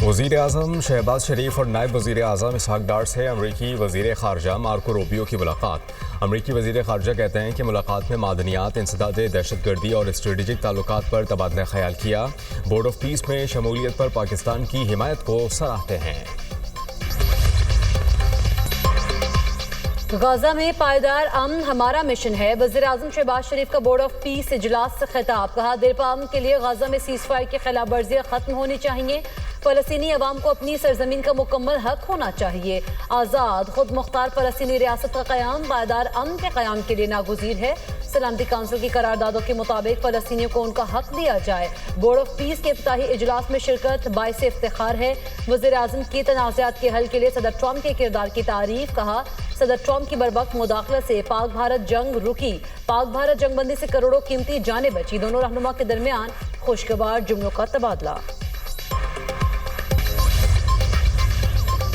वज़ीर आज़म शहबाज शरीफ और नायब वज़ीर आज़म इसहाक डार से अमरीकी वज़ीर ख़ारजा मार्को रूबियो की मुलाकात। अमरीकी वज़ीर ख़ारजा कहते हैं कि मुलाकात में मादनियात, इंसदाद दहशतगर्दी और स्ट्रेटेजिक ताल्लुकात पर तबादला ख्याल किया। बोर्ड ऑफ पीस में शमूलियत पर पाकिस्तान की हिमायत को सराहते हैं। गाजा में पायदार अमन हमारा मिशन है। वज़ीर आज़म शहबाज शरीफ का बोर्ड ऑफ पीस इजलास से खिताब। कहा, देरपा अमन के लिए गाजा में सीज़ फायर की खिलाफ वर्जियाँ खत्म होनी चाहिए। फ़लस्तीनी अवाम को अपनी सरजमीन का मुकम्मल हक होना चाहिए। आज़ाद खुद मुख्तार फ़लस्तीनी रियासत का क़याम पायदार अमन के क़याम के लिए नागुज़ीर है। सलामती काउंसिल की करारदादों के मुताबिक फ़लस्तीनियों को उनका हक दिया जाए। बोर्ड ऑफ पीस के इफ्तिताही इजलास में शिरकत बाइस इफ्तिखार है। वज़ीर आज़म की तनाज़ात के हल के लिए सदर ट्रंप के किरदार की तारीफ। कहा, सदर ट्रंप की बरवक्त मुदाखलत से पाक भारत जंग रुकी। पाक भारत जंग बंदी से करोड़ों कीमती जानें बची। दोनों रहनुमा के दरमियान खुशगवार जुमलों का तबादला।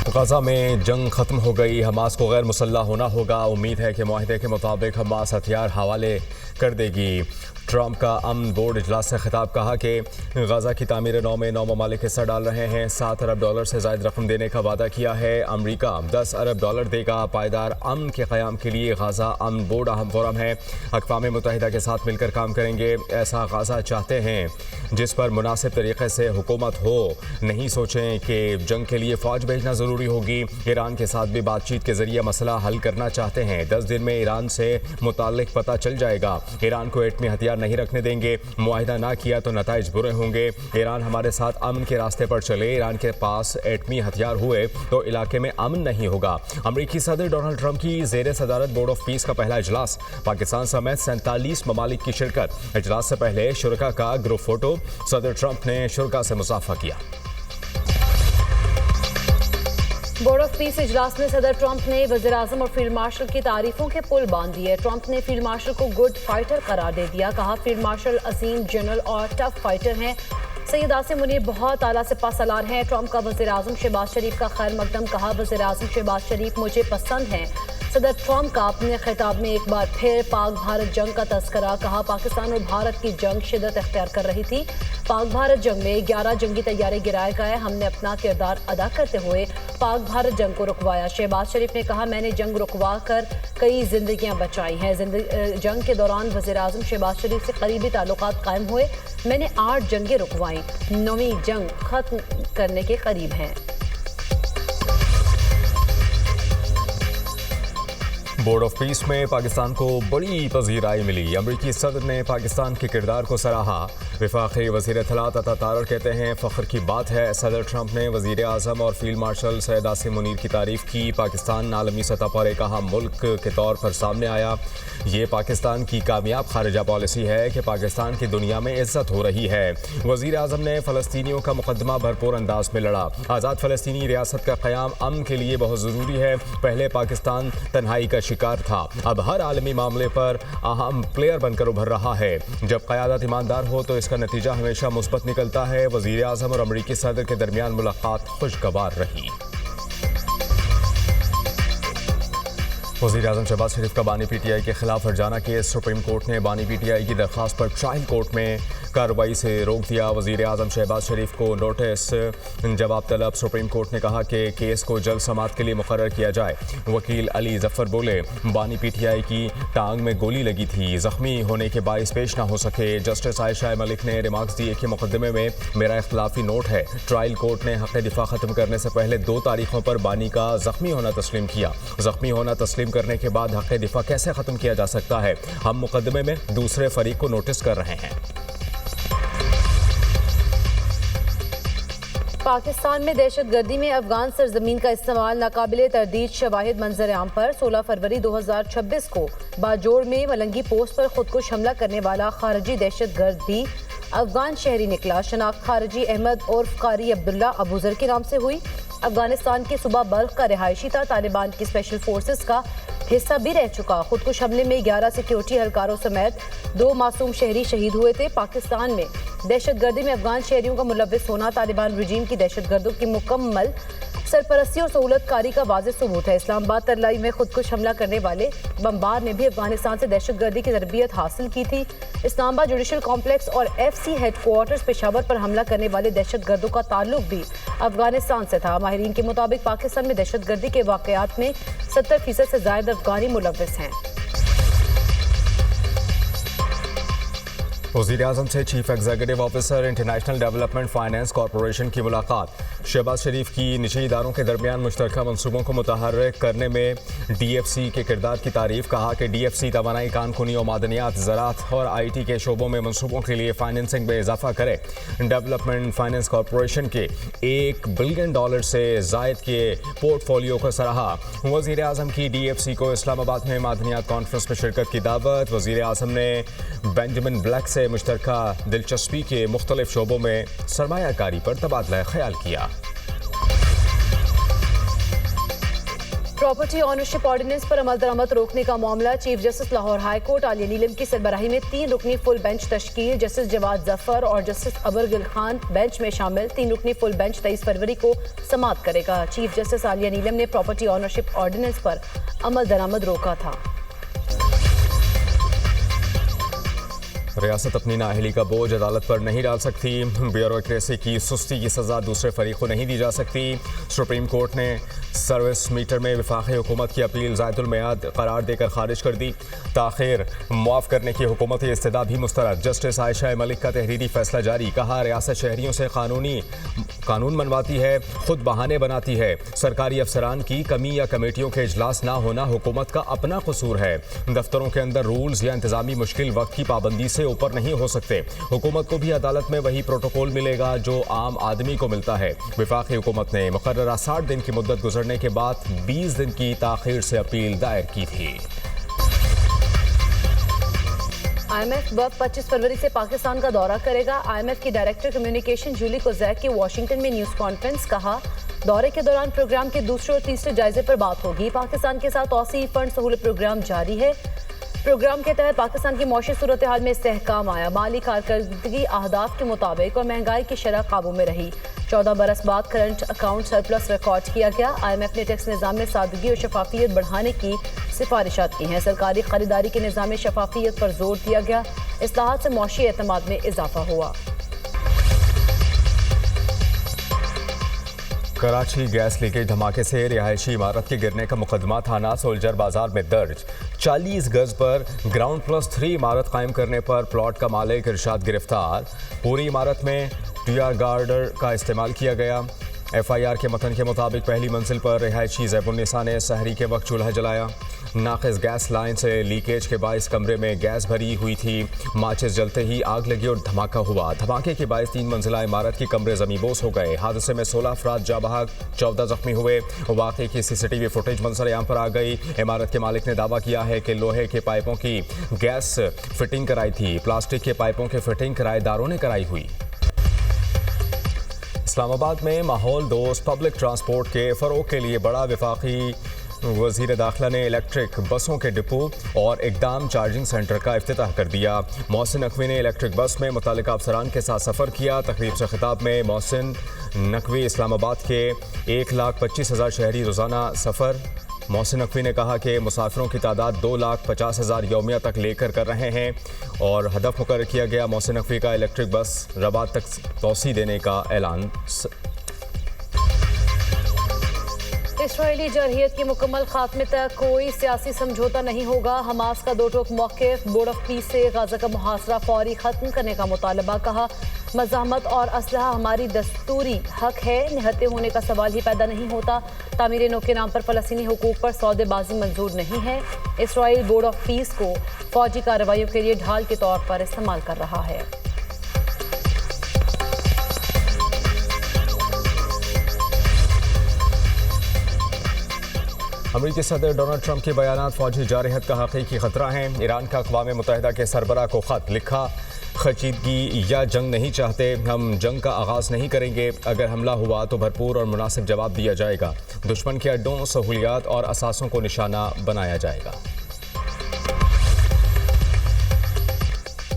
गाजा में जंग खत्म हो गई, हमास को गैर मुसल्लह होना होगा। उम्मीद है कि मुआहदे के मुताबिक हमास हथियार हवाले कर देगी। ट्रंप का अमन बोर्ड इजलास से खिताब। कहा कि गाजा की तामीर नौ में 9 ममालिक हिस्सा डाल रहे हैं। $7 अरब से ज़ायद रकम देने का वादा किया है। अमरीका $10 अरब देगा। पायदार अमन के क़याम के लिए गाजा अमन बोर्ड अहम फोरम है। अक़वाम मुत्तहिदा के साथ मिलकर काम करेंगे। ऐसा गाजा चाहते हैं जिस पर मुनासिब तरीके से हुकूमत हो। नहीं सोचें कि जंग के लिए फ़ौज भेजना ज़रूरी होगी। ईरान के साथ भी बातचीत के ज़रिए मसला हल करना चाहते हैं। 10 दिन में ईरान से मुताल्लिक पता चल जाएगा। ईरान को एटमी हथियार नहीं रखने देंगे। मुआहिदा ना किया तो नताइज बुरे होंगे। ईरान हमारे साथ अमन के रास्ते पर चले। ईरान के पास एटमी हथियार हुए तो इलाके में अमन नहीं होगा। अमरीकी सदर डोनाल्ड ट्रंप की ज़ेर सदारत बोर्ड ऑफ पीस का पहला इजलास। पाकिस्तान समेत 47 ममालिक की शिरकत। इजलास से पहले शुरका का ग्रुप फोटो। सदर ट्रंप ने शुरका से मुसाफा किया। बोर्ड ऑफ पीस इजलास में सदर ट्रंप ने वज़ीर आज़म और फील्ड मार्शल की तारीफों के पुल बांध दिए। ट्रंप ने फील्ड मार्शल को गुड फाइटर करार दे दिया। कहा, फील्ड मार्शल अजीम जनरल और टफ फाइटर हैं। सैयद आसिम मुनीर बहुत आला सिपा सलार हैं। ट्रंप का वज़ीर आज़म शहबाज शरीफ का खैर मकदम। कहा, वज़ीर आज़म शहबाज शरीफ मुझे पसंद हैं। सदर ट्रंप का अपने खिताब में एक बार फिर पाक भारत जंग का तस्करा। कहा, पाकिस्तान और भारत की जंग शिद्दत अख्तियार कर रही थी। पाक भारत जंग में 11 जंगी तैयारे गिराए गए। हमने अपना किरदार अदा करते हुए पाक भारत जंग को रुकवाया। शहबाज शरीफ ने कहा, मैंने जंग रुकवा कर कई जिंदगियां बचाई हैं। जंग के दौरान वज़ीर आज़म शहबाज शरीफ से करीबी ताल्लुकात कायम हुए। मैंने 8 जंगें रुकवाई। 9वीं जंग खत्म करने के करीब हैं। बोर्ड ऑफ पीस में पाकिस्तान को बड़ी पज़ीराई मिली। अमरीकी सदर ने पाकिस्तान के किरदार को सराहा। वफाकी वज़ीर इत्तलात अता तारर कहते हैं, फ़ख्र की बात है। सदर ट्रंप ने वज़ीर आज़म और फील्ड मार्शल सैयद आसिम मुनीर की तारीफ़ की। पाकिस्तान आलमी सतह पर एक अहम मुल्क के तौर पर सामने आया। ये पाकिस्तान की कामयाब खारिजा पॉलिसी है कि पाकिस्तान की दुनिया में इज्जत हो रही है। वज़ीर आज़म ने फ़लस्तीनियों का मुकदमा भरपूर अंदाज में लड़ा। आज़ाद फ़लस्तीनी रियासत का क़याम अमन के लिए बहुत ज़रूरी है। पहले पाकिस्तान तन्हाई का शिकार था, अब हर आलमी मामले पर अहम प्लेयर बनकर उभर रहा है। जब क़यादत ईमानदार हो तो इसका नतीजा हमेशा मुस्बत निकलता है। वज़ीर आज़म और अमरीकी सदर के दरमियान मुलाकात खुशगवार रही। वज़ीर आज़म शहबाज शरीफ का बानी PTI के खिलाफ हर्जाना केस। सुप्रीम कोर्ट ने बानी PTI की दरख्वास्त पर ट्रायल कोर्ट में कार्रवाई से रोक दिया। वज़ीर आज़म शहबाज शरीफ को नोटिस जवाब तलब। सुप्रीम कोर्ट ने कहा कि केस को जल्द समाअत के लिए मुकर्रर किया जाए। वकील अली जफ़र बोले, बानी PTI की टांग में गोली लगी थी, ज़ख्मी होने के बाइस पेश ना हो सके। जस्टिस आयशा मलिक ने रिमार्क्स दिए कि मुकदमे में मेरा इख्तलाफी नोट है। ट्रायल कोर्ट ने हक़ दिफा ख़त्म करने से पहले 2 तारीखों पर बानी का ज़ख्मी होना तस्लीम किया। ज़ख्मी होना तस्लीम करने के बाद हक़ दिफा कैसे ख़त्म किया जा सकता है? हम मुकदमे में दूसरे फरीक को नोटिस कर रहे हैं। पाकिस्तान में दहशतगर्दी में अफगान सरजमीन का इस्तेमाल नाकाबिले तरदीद शवाहिद मंजर आम पर। 16 फरवरी 2026 को बाजोड़ में मलंगी पोस्ट पर खुदकुश हमला करने वाला खारजी दहशतगर्द भी अफगान शहरी निकला। शनाख्त खारजी अहमद उर्फ कारी अब्दुल्ला अबूजर के नाम से हुई। अफगानिस्तान के सूबा बल्ख का रिहायशी था। तालिबान की स्पेशल फोर्सेस का हिस्सा भी रह चुका। खुदकुश हमले में 11 सिक्योरिटी एहलकारों समेत 2 मासूम शहरी शहीद हुए थे। पाकिस्तान में दहशतगर्दी में अफगान शहरियों का मुलव्विस होना तालिबान रजीम की दहशतगर्दों की मुकम्मल सरपरस्ती और सहूलतकारी का वाज़ेह सबूत है। इस्लामाबाद तरलाई में खुदकुश हमला करने वाले बमबार ने भी अफगानिस्तान से दहशतगर्दी की तरबियत हासिल की थी। इस्लामाबाद जुडिशल कॉम्प्लेक्स और FC हेडक्वार्टर्स पेशावर पर हमला करने वाले दहशतगर्दों का ताल्लुक भी अफगानिस्तान से था। माहिरीन के मुताबिक पाकिस्तान में दहशतगर्दी के वाक़यात में 70% से ज़ायद अफगानी मुलव्विस हैं। वज़ीर-ए-आज़म से chief executive officer international development finance corporation की मुलाकात। शहबाज शरीफ की निजी इदारों के दरमियान मुश्तरका मनसूबों को मुतहर्रिक करने में DFC के किरदार की तारीफ। कहा कि DFC तवानाई, कानूनी और मादनियात, ज़राअत और IT के शोबों में मनसूबों के लिए फाइनेंसिंग में इजाफा करे। डेवलपमेंट फाइनेंस कॉरपोरेशन के $1 बिलियन से ज़ायद के पोर्टफोलियो को सराहा। वज़ीर-ए-आज़म की DFC को इस्लामाबाद में मादनियात कॉन्फ्रेंस में शिरकत की दावत। वज़ीर-ए-आज़म ने बेंजामिन ब्लैक से मुश्तरका दिलचस्पी के मुख्तलिफ शोबों में सरमायाकारी पर तबादला ख्याल किया। प्रॉपर्टी ऑनरशिप ऑर्डिनेंस पर अमल दरामद रोकने का मामला। Chief justice Lahore high court Aalia Neelam की सरबराही में 3 रुकनी फुल बेंच तश्कील। जस्टिस जवाद जफर और जस्टिस अबर गिल खान बेंच में शामिल। 3 रुकनी फुल बेंच 23 फरवरी को समाअत करेगा। चीफ जस्टिस आलिया नीलम ने प्रॉपर्टी ऑनरशिप ऑर्डिनेंस पर अमल दरामद रोका था। रियासत अपनी नाअहली का बोझ अदालत पर नहीं डाल सकती। ब्यूरोक्रेसी की सुस्ती की सज़ा दूसरे फरीक को नहीं दी जा सकती। सुप्रीम कोर्ट ने सर्विस मीटर में वफाकी हुकूमत की अपील ज़ायदुल मियाद करार देकर खारिज कर दी। ताख़िर मुआफ़ करने की हुकूमती इस्तदा भी मुस्तरद। जस्टिस आयशा मलिक का तहरीरी फैसला जारी। कहा, रियासत शहरियों से कानून मनवाती है, खुद बहाने बनाती है। सरकारी अफसरान की कमी या कमेटियों के इजलास ना होना हुकूमत का अपना कसूर है। दफ्तरों के अंदर रूल्स या इंतजामी मुश्किल वक्त की पाबंदी से ऊपर नहीं हो सकते। हुकूमत को भी अदालत में वही प्रोटोकॉल मिलेगा जो आम आदमी को मिलता है। वफाकी हुकूमत ने मुकर्ररा 60 दिन की मुद्दत गुजरने के बाद 20 दिन की ताख़ीर से अपील दायर की थी। IMF 25 फरवरी से पाकिस्तान का दौरा करेगा। IMF की डायरेक्टर कम्युनिकेशन जूली कोज़ैक की वाशिंगटन में न्यूज़ कॉन्फ्रेंस। कहा, दौरे के दौरान प्रोग्राम के दूसरे और तीसरे जायजे पर बात होगी। पाकिस्तान के साथ तौसीई फंड सहूलत प्रोग्राम जारी है। प्रोग्राम के तहत पाकिस्तान की मौशी सूरत हाल में इस्तेहकाम आया। माली कारकर्दगी अहदाफ के मुताबिक और महंगाई की शरह काबू में रही। 14 बरस बाद करंट अकाउंट सरप्लस रिकॉर्ड किया गया। IMF ने टैक्स निज़ाम में सादगी और शफाफियत बढ़ाने की सिफारिशात की हैं। सरकारी खरीदारी के निज़ाम में शफाफियत पर जोर दिया गया। इस्लाहात से मौशी एतमाद में इजाफा हुआ। कराची गैस लीकेज धमाके से रिहायशी इमारत के गिरने का मुकदमा थाना सोल्जर बाजार में दर्ज। 40 गज पर ग्राउंड +3 इमारत कायम करने पर प्लॉट का मालिक इरशाद गिरफ्तार। पूरी इमारत में टीआर गार्डर का इस्तेमाल किया गया। FIR के मतन के मुताबिक पहली मंजिल पर रिहायशी ज़ैबुन्निसा ने सहरी के वक्त चूल्हा जलाया। नाक़िस गैस लाइन से लीकेज के बायस कमरे में गैस भरी हुई थी। माचिस जलते ही आग लगी और धमाका हुआ। धमाके के बायस 3 मंजिला इमारत के कमरे ज़मींबोस हो गए। हादसे में 16 अफराद जाँ बहक, 14 जख्मी हुए। वाक़े की CCTV फुटेज मंजर-ए-आम पर आ गई। इमारत के मालिक ने दावा किया है कि लोहे के पाइपों की गैस फिटिंग कराई थी। प्लास्टिक के पाइपों की फिटिंग किराएदारों ने कराई हुई। इस्लामाबाद में माहौल दोस्त पब्लिक ट्रांसपोर्ट के फ़रोग के लिए बड़ा वफाकी वज़ीर दाखिला ने इलेक्ट्रिक बसों के डिपो और इकदाम चार्जिंग सेंटर का इफ्तिताह कर दिया। मोहसिन नकवी ने इलेक्ट्रिक बस में मुतालिका अफसरान के साथ सफ़र किया। तकरीब से खिताब में मोहसिन नकवी इस्लामाबाद के 1,25,000 शहरी रोज़ाना सफ़र। मोहसिन नकवी ने कहा कि मुसाफिरों की तादाद 2,50,000 यौमिया तक लेकर कर रहे हैं और हदफ मुकर्रर किया गया। मोहसिन नकवी का इलेक्ट्रिक बस रबात तक तोसी देने का ऐलान। इसराइली जरहियत के मुकम्मल खात्मे तक कोई सियासी समझौता नहीं होगा। हमास का दो टोक मौक़िफ़। बोर्ड ऑफ पीस से गाज़ा का मुहासरा फौरी ख़त्म करने का मुतालबा। कहा, मज़ाहमत और असलहा हमारी दस्तूरी हक है, निहत्ते होने का सवाल ही पैदा नहीं होता। तामीर नो के नाम पर फ़लस्तीनी हुकूक पर सौदेबाजी मंजूर नहीं है। इसराइल बोर्ड ऑफ पीस को फ़ौजी कार्रवाइयों के लिए ढाल के तौर पर इस्तेमाल कर रहा है। अमेरिकी सदर डोनाल्ड ट्रंप के बयानात फौजी जारहत का हकीकी खतरा है। ईरान का अक़वाम मुत्तहिदा के सरबराह को ख़त लिखा, खचीदगी या जंग नहीं चाहते, हम जंग का आगाज़ नहीं करेंगे। अगर हमला हुआ तो भरपूर और मुनासिब जवाब दिया जाएगा। दुश्मन के अड्डों, सहूलियात और असासों को निशाना बनाया जाएगा।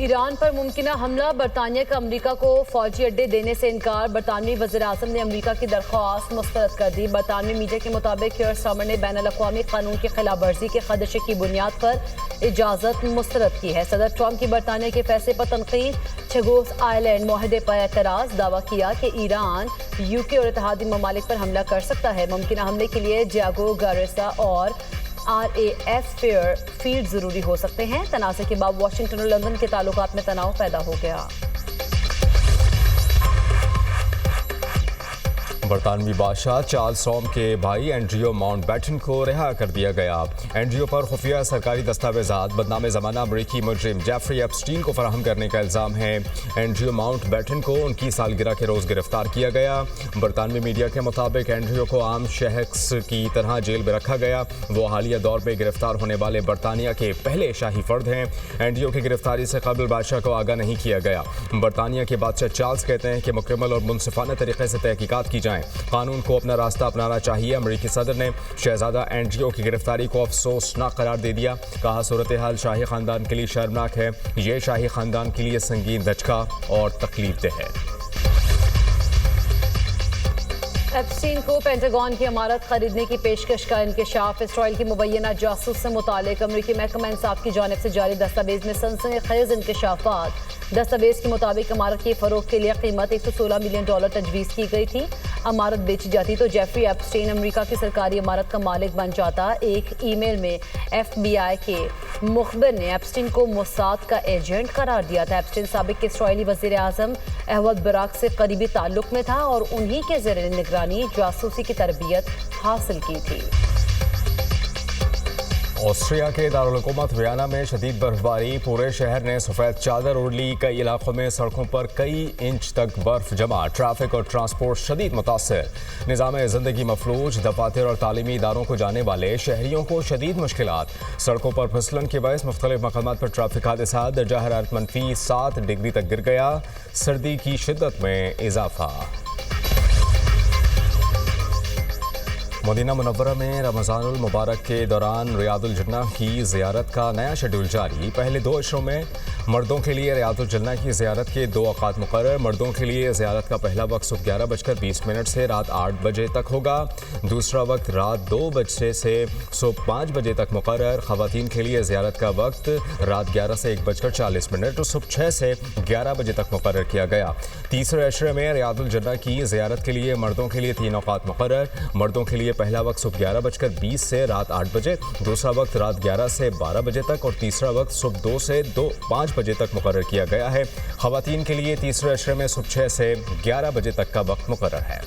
ईरान पर मुमकिन हमला, बरतानिया का अमरीका को फौजी अड्डे देने से इनकार। बरतानवी वज़ीर-ए-आज़म ने अमरीका की दरख्वास्त मुस्तरद कर दी। बरतानवी मीडिया के मुताबिक कियर स्टारमर ने बैनुल-अक़वामी कानून की खिलाफ वर्जी के खदशे की बुनियाद पर इजाज़त मुस्तरद की है। सदर ट्रंप की बरतानिया के फैसले पर तनकीद, चगोस आइलैंड मुआहदे पर एतराज़, दावा किया कि ईरान यूके और इत्तेहादी ममालिक पर हमला कर सकता है। मुमकिन हमले के लिए डियागो गार्सिया और RAF फेयर फील्ड जरूरी हो सकते हैं। तनाज़े के बाद वाशिंगटन और लंदन के ताल्लुकात में तनाव पैदा हो गया। बरतानवी बादशाह चार्ल्स सॉम के भाई एंड्रियो माउंटबेटन को रिहा कर दिया गया। एंड्रियो पर खुफिया सरकारी दस्तावेजात बदनाम ज़माना अमरीकी मुजरिम जेफरी एप्स्टीन को फराहम करने का इल्ज़ाम है। एंड्रियो माउंटबेटन को उनकी सालगिरह के रोज़ गिरफ्तार किया गया। बरतानवी मीडिया के मुताबिक एंड्रियो को आम शख्स की तरह जेल में रखा गया। वो हालिया दौर में गिरफ्तार होने वाले बरतानिया के पहले शाही फर्द हैं। एंड्रियो की गिरफ्तारी से कबल बादशाह को आगाह नहीं किया गया। बरतानिया के बादशाह चार्ल्स कहते हैं कि मुकम्मल और मुनसिफाना तरीके से तहकीकात की जाए, कानून को अपना रास्ता अपनाना चाहिए। अमरीकी सदर ने शहजादा एंड्रियो की गिरफ्तारी को अफसोसनाक करार दे दिया। कहा, सूरत हाल शाही खानदान के लिए शर्मनाक है। ये शाही खानदान के लिए संगीन धचका और तकलीफदेह है। एप्स्टीन को पेंटागन की इमारत खरीदने की पेशकश का इंकशाफ। इसराइल की मुबैना जासूस से मुतालिक अमरीकी महकमा इंसाफ की जानिब से जारी दस्तावेज में सनसनीखेज इंकशाफात। दस्तावेज के मुताबिक इमारत के फरोख के लिए कीमत $116 मिलियन तजवीज़ की गई थी। इमारत बेची जाती तो जेफरी एप्स्टीन अमरीका की सरकारी इमारत का मालिक बन जाता। एक ईमेल में FBI के मुखबिर ने एप्स्टीन को मोसाद का एजेंट करार दिया था। एप्स्टीन साबिक इसराइली वज़ीर-ए-आज़म एहमद बराक से करीबी ताल्लुक में था और उन्हीं के ज़रिए निगरानी जासूसी की तरबियत हासिल की थी। ऑस्ट्रिया के दारुल-हुकूमत वियना में शदीद बर्फबारी, पूरे शहर ने सफ़ेद चादर ओढ़ ली। कई इलाकों में सड़कों पर कई इंच तक बर्फ जमा, ट्रैफिक और ट्रांसपोर्ट शदीद मुतासर। निज़ाम ज़िंदगी मफलूज, दफातर और तालीमी इदारों को जाने वाले शहरियों को शदीद मुश्किलात। सड़कों पर फिसलन के बायस मुख्तलिफ मकामात पर ट्रैफिक हादसा, दर्जा हरारत -7 डिग्री तक गिर गया। सर्दी की शिद्दत में इजाफा। मदीना मुनव्वरा में रमज़ानुल मुबारक के दौरान रियादुल जन्नह की ज़ियारत का नया शेड्यूल जारी। पहले 2 अशरों में मर्दों के लिए रियादुल जन्नह की ज़ियारत के 2 औक़ात मुक़र्रर। मर्दों के लिए ज़ियारत का पहला वक्त सुबह 11:20 से रात 8 बजे तक होगा। दूसरा वक्त रात 2 बजे से सुबह 5 बजे तक मुक़र्रर। ख़वातीन के लिए ज़ियारत का वक्त रात 11 से 1:40 और सुबह 6 से 11 बजे तक मुक़र्रर किया गया। तीसरे अशरे में रियादुल जन्नह की ज़ियारत के लिए मर्दों के लिए 3 औक़ात मुक़र्रर। मर्दों के लिए पहला वक्त सुबह 11:20 से रात 8 बजे, दूसरा वक्त रात 11 से 12 बजे तक और तीसरा वक्त सुबह 2 से 5 बजे तक मुकर्रर किया गया है। ख़वातीन के लिए तीसरे अशरे में सुबह 6 से 11 बजे तक का वक्त मुकर्रर है।